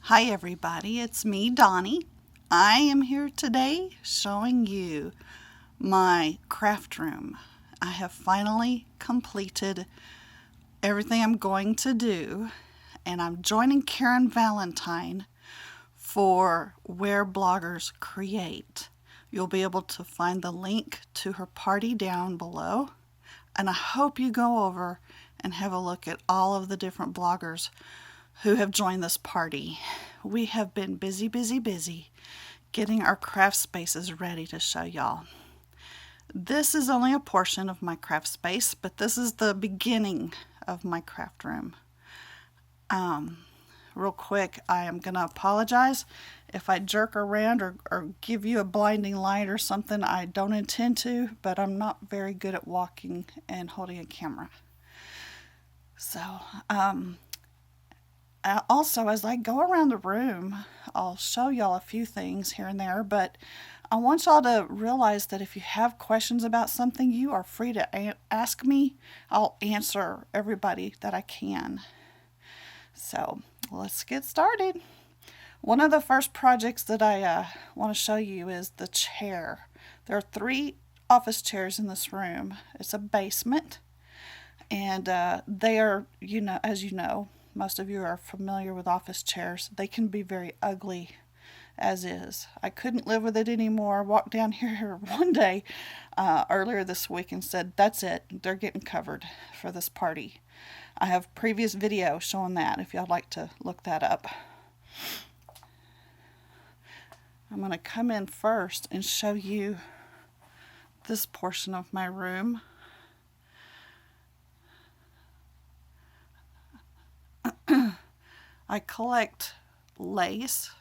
Hi everybody, it's me, Donnie. I am here today showing you my craft room. I have finally completed everything I'm going to do, and I'm joining Karen Valentine for Where Bloggers Create. You'll be able to find the link to her party down below, and I hope you go over and have a look at all of the different bloggers who have joined this party. We have been busy getting our craft spaces ready to show y'all. This is only a portion of my craft space, but this is the beginning of my craft room. Real quick, I am going to apologize if I jerk around or give you a blinding light or something. I don't intend to, but I'm not very good at walking and holding a camera. So, also, as I go around the room, I'll show y'all a few things here and there, but I want y'all to realize that if you have questions about something, you are free to ask me. I'll answer everybody that I can. So, let's get started. One of the first projects that I want to show you is the chair. There are 3 office chairs in this room. It's a basement, and they are, as you know, most of you are familiar with office chairs. They can be very ugly as is. I couldn't live with it anymore. Walked down here one day earlier this week and said, that's it. They're getting covered for this party. I have previous video showing that if y'all like to look that up. I'm going to come in first and show you this portion of my room. I collect lace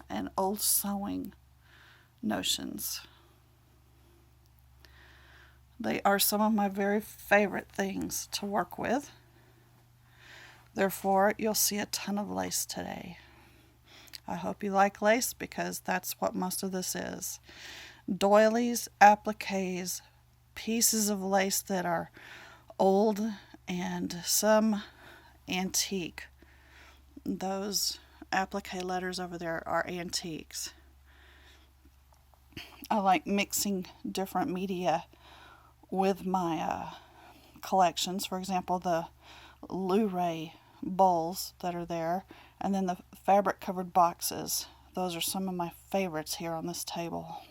and old sewing notions. They are some of my very favorite things to work with. Therefore, you'll see a ton of lace today. I hope you like lace because that's what most of this is. Doilies, appliques, pieces of lace that are old and some antique. Those applique letters over there are antiques. I like mixing different media with my collections. For example, the Luray bowls that are there, and then the fabric covered boxes. Those are some of my favorites here on this table.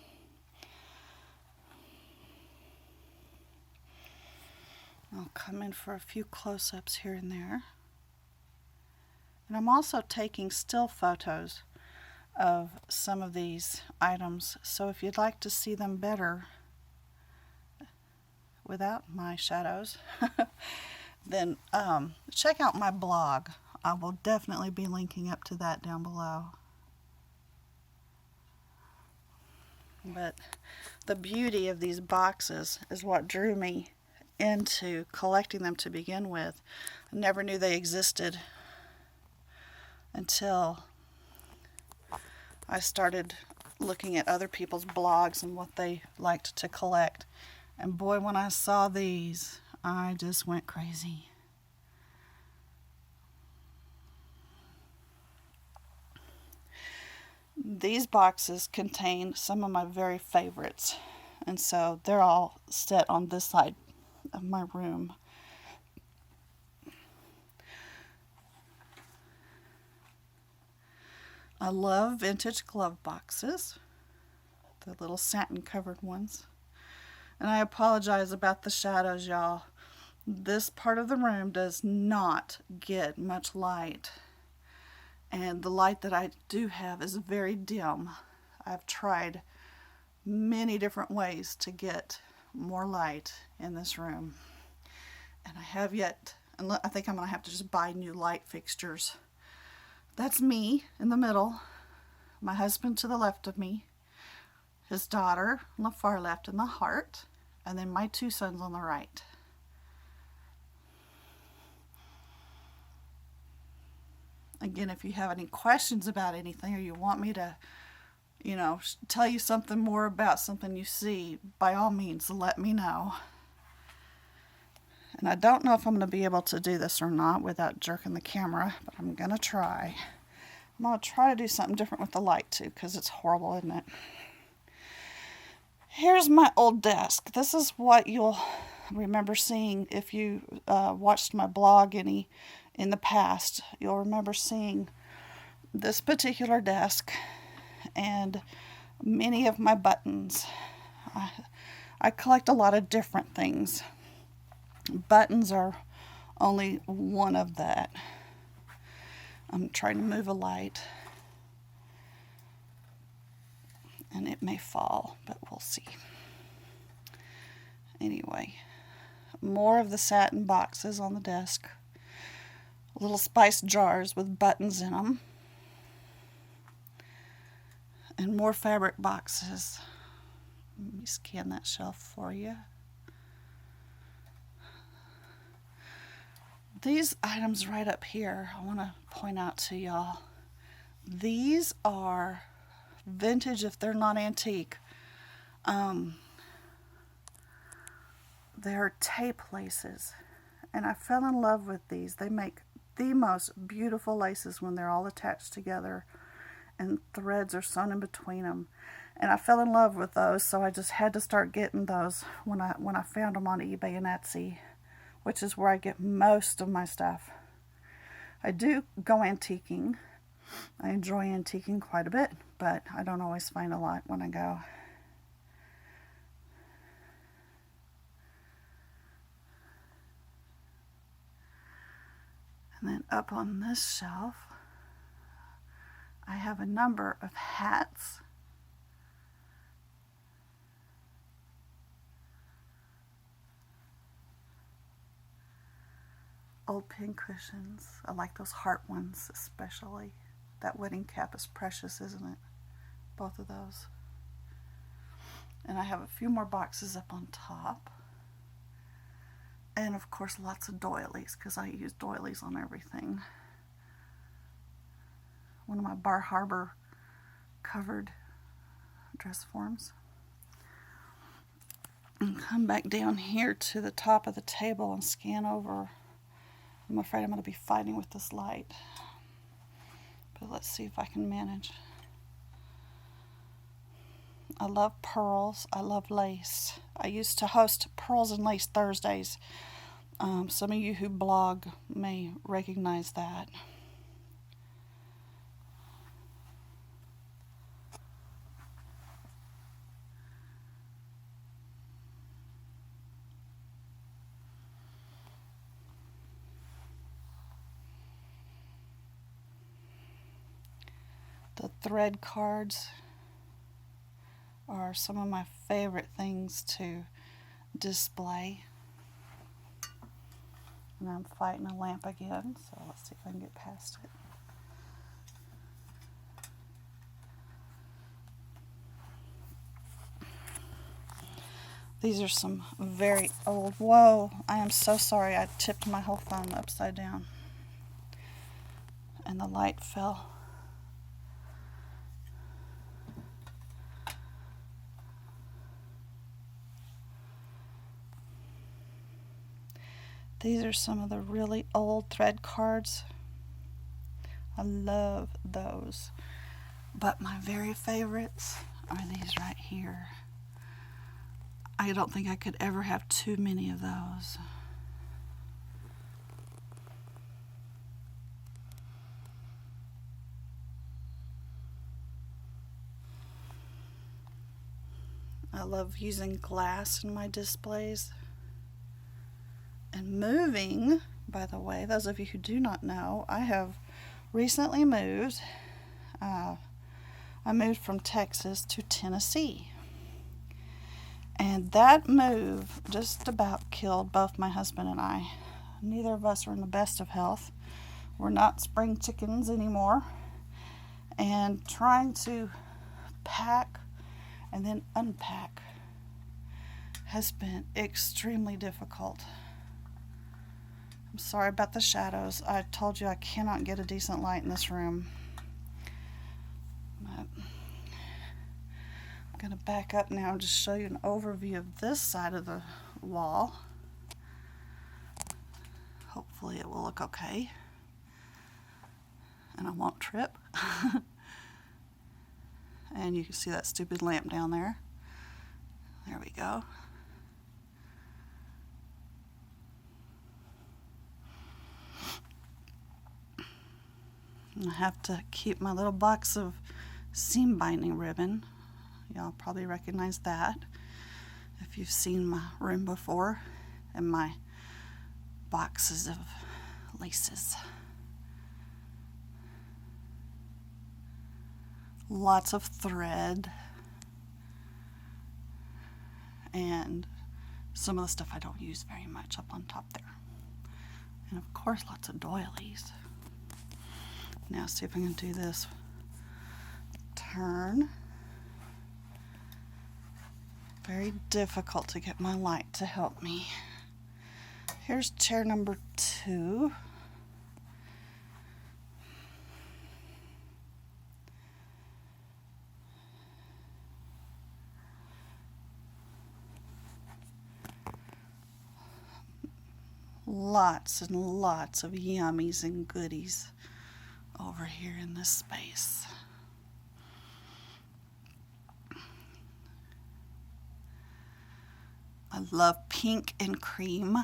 I'll come in for a few close-ups here and there. And I'm also taking still photos of some of these items. So if you'd like to see them better without my shadows, then check out my blog. I will definitely be linking up to that down below. But the beauty of these boxes is what drew me into collecting them to begin with. I never knew they existed until I started looking at other people's blogs and what they liked to collect. And boy, when I saw these, I just went crazy. These boxes contain some of my very favorites, and so they're all set on this side of my room. I love vintage glove boxes, the little satin covered ones. And I apologize about the shadows, y'all. This part of the room does not get much light, and the light that I do have is very dim. I've tried many different ways to get more light in this room, and I have yet, and I think I'm going to have to just buy new light fixtures. That's me in the middle, my husband to the left of me, his daughter on the far left in the heart, and then my 2 sons on the right. Again, if you have any questions about anything or you want me to, tell you something more about something you see, by all means, let me know. And I don't know if I'm going to be able to do this or not without jerking the camera, but I'm going to try. I'm going to try to do something different with the light too, because it's horrible, isn't it? Here's my old desk. This is what you'll remember seeing if you watched my blog in the past. You'll remember seeing this particular desk and many of my buttons. I collect a lot of different things. Buttons are only one of that. I'm trying to move a light, and it may fall, but we'll see. Anyway, more of the satin boxes on the desk. Little spice jars with buttons in them. And more fabric boxes. Let me scan that shelf for you. These items right up here, I want to point out to y'all. These are vintage if they're not antique. They're tape laces. And I fell in love with these. They make the most beautiful laces when they're all attached together and threads are sewn in between them. And I fell in love with those, so I just had to start getting those when I found them on eBay and Etsy, which is where I get most of my stuff. I do go antiquing. I enjoy antiquing quite a bit, but I don't always find a lot when I go. And then up on this shelf, I have a number of hats. Old pin cushions. I like those heart ones especially. That wedding cap is precious, isn't it? Both of those. And I have a few more boxes up on top. And of course lots of doilies, because I use doilies on everything. One of my Bar Harbor covered dress forms. And come back down here to the top of the table and scan over. I'm afraid I'm going to be fighting with this light. But let's see if I can manage. I love pearls. I love lace. I used to host Pearls and Lace Thursdays. Some of you who blog may recognize that. The thread cards are some of my favorite things to display. And I'm fighting a lamp again, so let's see if I can get past it. These are some very old, whoa, I am so sorry, I tipped my whole phone upside down. And the light fell. These are some of the really old thread cards. I love those. But my very favorites are these right here. I don't think I could ever have too many of those. I love using glass in my displays. And moving, by the way, those of you who do not know, I have recently moved. I moved from Texas to Tennessee. And that move just about killed both my husband and I. Neither of us are in the best of health. We're not spring chickens anymore. And trying to pack and then unpack has been extremely difficult. I'm sorry about the shadows. I told you I cannot get a decent light in this room. But I'm going to back up now and just show you an overview of this side of the wall. Hopefully it will look okay. and I won't trip. And you can see that stupid lamp down there. There we go. I have to keep my little box of seam binding ribbon. Y'all probably recognize that if you've seen my room before, and my boxes of laces. Lots of thread, and some of the stuff I don't use very much up on top there. And of course, lots of doilies. Now see if I can do this. Turn. Very difficult to get my light to help me. Here's chair number 2. Lots and lots of yummies and goodies over here in this space. I love pink and cream,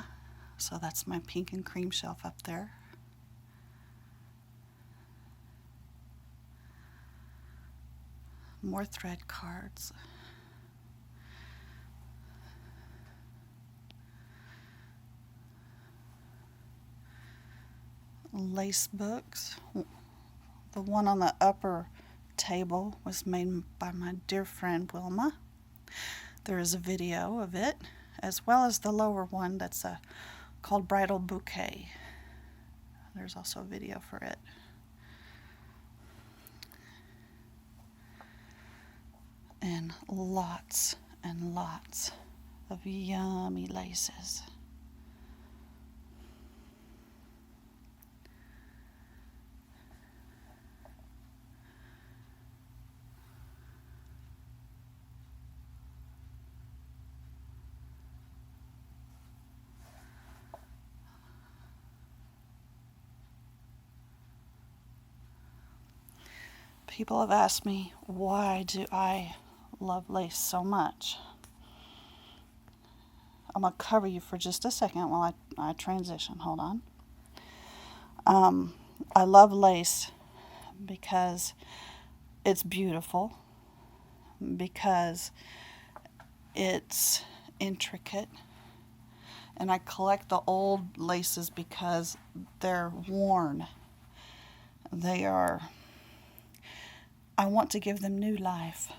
so that's my pink and cream shelf up there. More thread cards. Lace books. The one on the upper table was made by my dear friend Wilma. There is a video of it, as well as the lower one that's called Bridal Bouquet. There's also a video for it. And lots of yummy laces. People have asked me, why do I love lace so much? I'm going to cover you for just a second while I transition. Hold on. I love lace because it's beautiful, because it's intricate, and I collect the old laces because they're worn. I want to give them new life.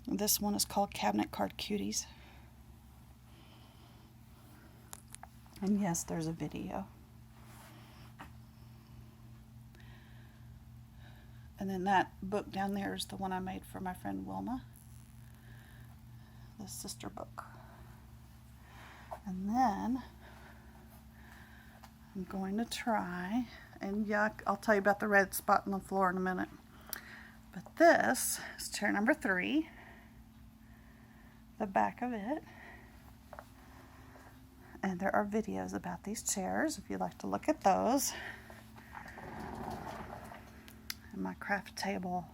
This one is called Cabinet Card Cuties. And yes, there's a video. And then that book down there is the one I made for my friend Wilma. The sister book. And then I'm going to try, and yeah, I'll tell you about the red spot on the floor in a minute. But this is chair number 3, the back of it. And there are videos about these chairs if you'd like to look at those. And my craft table.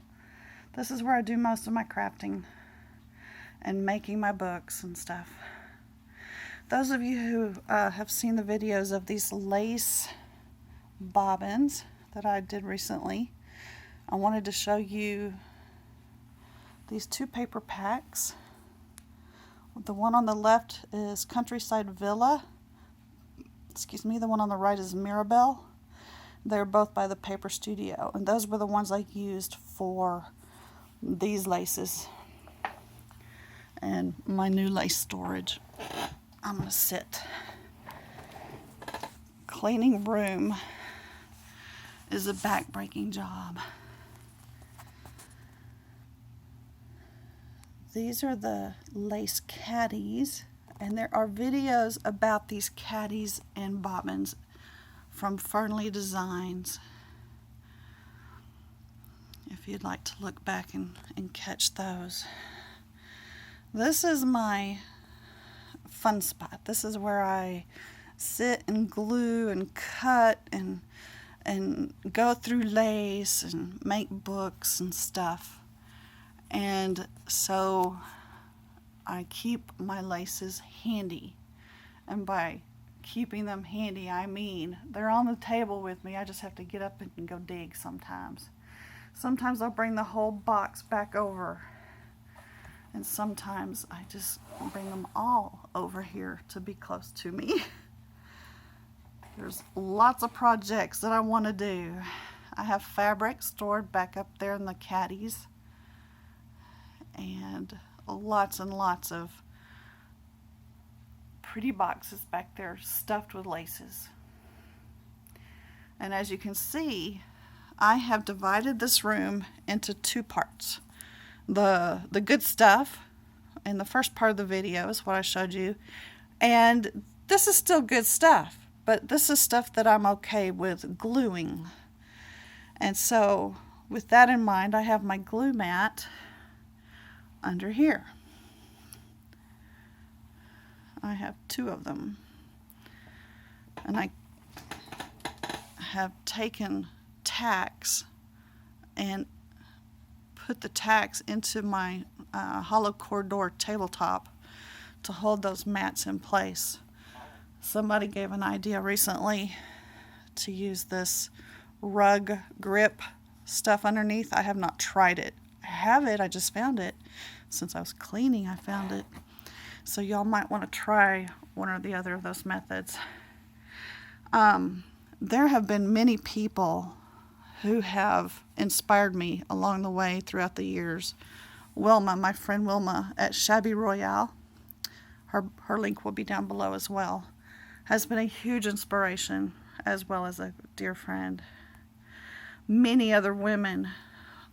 This is where I do most of my crafting and making my books and stuff. Those of you who have seen the videos of these lace bobbins that I did recently, I wanted to show you these 2 paper packs. The one on the left is Countryside Villa. The one on the right is Mirabelle. They're both by the Paper Studio, and those were the ones I used for these laces and my new lace storage. I'm going to sit. Cleaning room is a back-breaking job. These are the lace caddies, and there are videos about these caddies and bobbins from Fernley Designs, if you'd like to look back and catch those. This is my fun spot. This is where I sit and glue and cut and go through lace and make books and stuff. And so I keep my laces handy. And by keeping them handy, I mean they're on the table with me. I just have to get up and go dig sometimes. Sometimes I'll bring the whole box back over. And sometimes I just bring them all over here to be close to me. There's lots of projects that I want to do. I have fabric stored back up there in the caddies. And lots of pretty boxes back there stuffed with laces. And as you can see, I have divided this room into two parts. The good stuff in the first part of the video is what I showed you, and this is still good stuff, but this is stuff that I'm okay with gluing. And so with that in mind, I have my glue mat under here. I have two of them, and I have taken tacks and put the tacks into my hollow core door tabletop to hold those mats in place. Somebody gave an idea recently to use this rug grip stuff underneath. I have not tried it. I have it, I just found it. Since I was cleaning, I found it. So y'all might want to try one or the other of those methods. There have been many people who have inspired me along the way throughout the years. Wilma, my friend Wilma at Shabby Royale, her link will be down below as well, has been a huge inspiration as well as a dear friend. Many other women,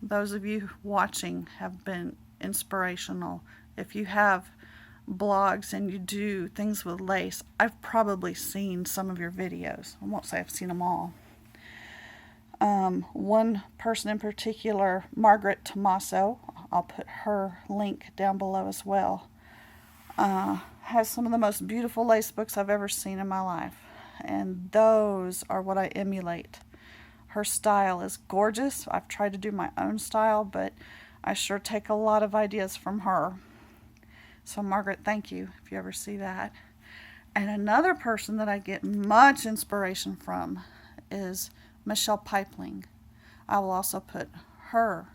those of you watching, have been inspirational. If you have blogs and you do things with lace, I've probably seen some of your videos. I won't say I've seen them all. One person in particular, Margaret Tomasso, I'll put her link down below as well, has some of the most beautiful lace books I've ever seen in my life, and those are what I emulate. Her style is gorgeous. I've tried to do my own style, but I sure take a lot of ideas from her. So Margaret, thank you if you ever see that. And another person that I get much inspiration from is Michelle Pipeling. I will also put her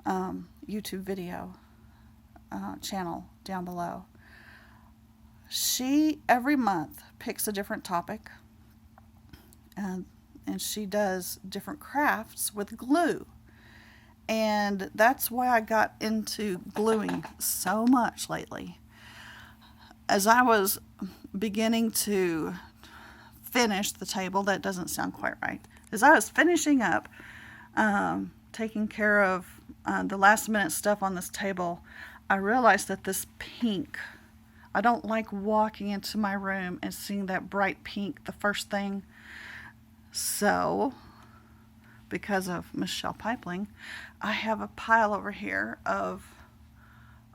YouTube video channel down below. She every month picks a different topic, and she does different crafts with glue. And that's why I got into gluing so much lately. As I was beginning to finish the table, that doesn't sound quite right. As I was finishing up, taking care of the last minute stuff on this table, I realized that this pink, I don't like walking into my room and seeing that bright pink the first thing. So, because of Michelle Pipeling, I have a pile over here of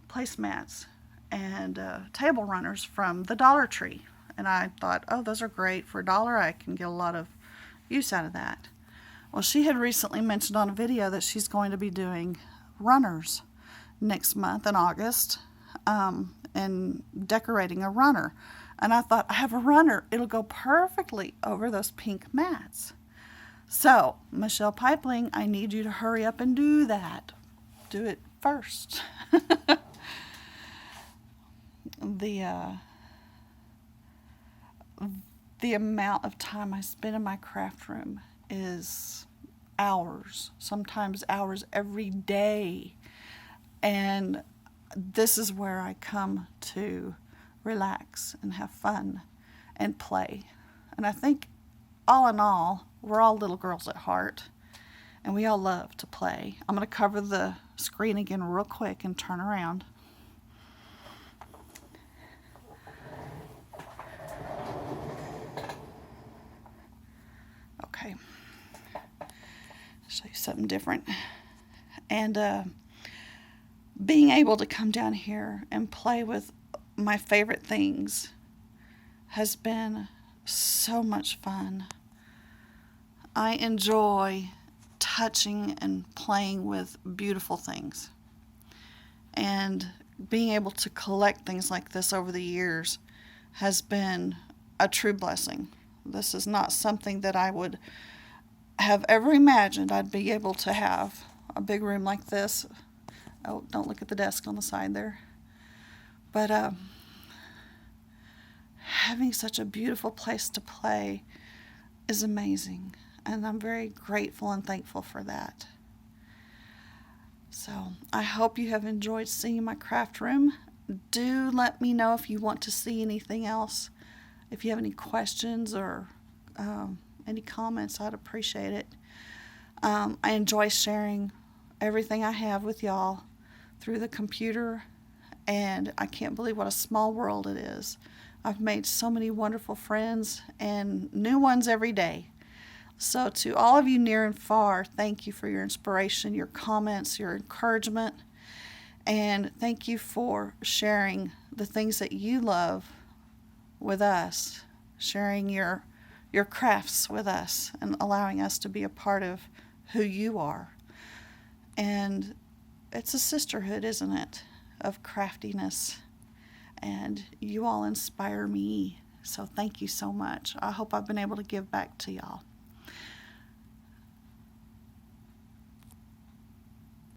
placemats and table runners from the Dollar Tree. And I thought, oh, those are great. For $1, I can get a lot of use out of that. Well, she had recently mentioned on a video that she's going to be doing runners next month in August, and decorating a runner. And I thought, I have a runner. It'll go perfectly over those pink mats. So, Michelle Pipeling, I need you to hurry up and do that. Do it first. The amount of time I spend in my craft room is hours, sometimes hours every day. And this is where I come to relax and have fun and play. And I think all in all, we're all little girls at heart, and we all love to play. I'm going to cover the screen again real quick and turn around. Okay. Show you something different. And being able to come down here and play with my favorite things has been so much fun. I enjoy touching and playing with beautiful things. And being able to collect things like this over the years has been a true blessing. This is not something that I would have ever imagined I'd be able to have. A big room like this. Oh, don't look at the desk on the side there. But having such a beautiful place to play is amazing. And I'm very grateful and thankful for that. So I hope you have enjoyed seeing my craft room. Do let me know if you want to see anything else. If you have any questions or any comments, I'd appreciate it. I enjoy sharing everything I have with y'all through the computer, and I can't believe what a small world it is. I've made so many wonderful friends and new ones every day. So to all of you near and far, thank you for your inspiration, your comments, your encouragement, and thank you for sharing the things that you love with us, sharing your crafts with us, and allowing us to be a part of who you are. And it's a sisterhood, isn't it, of craftiness, and you all inspire me. So thank you so much. I hope I've been able to give back to y'all.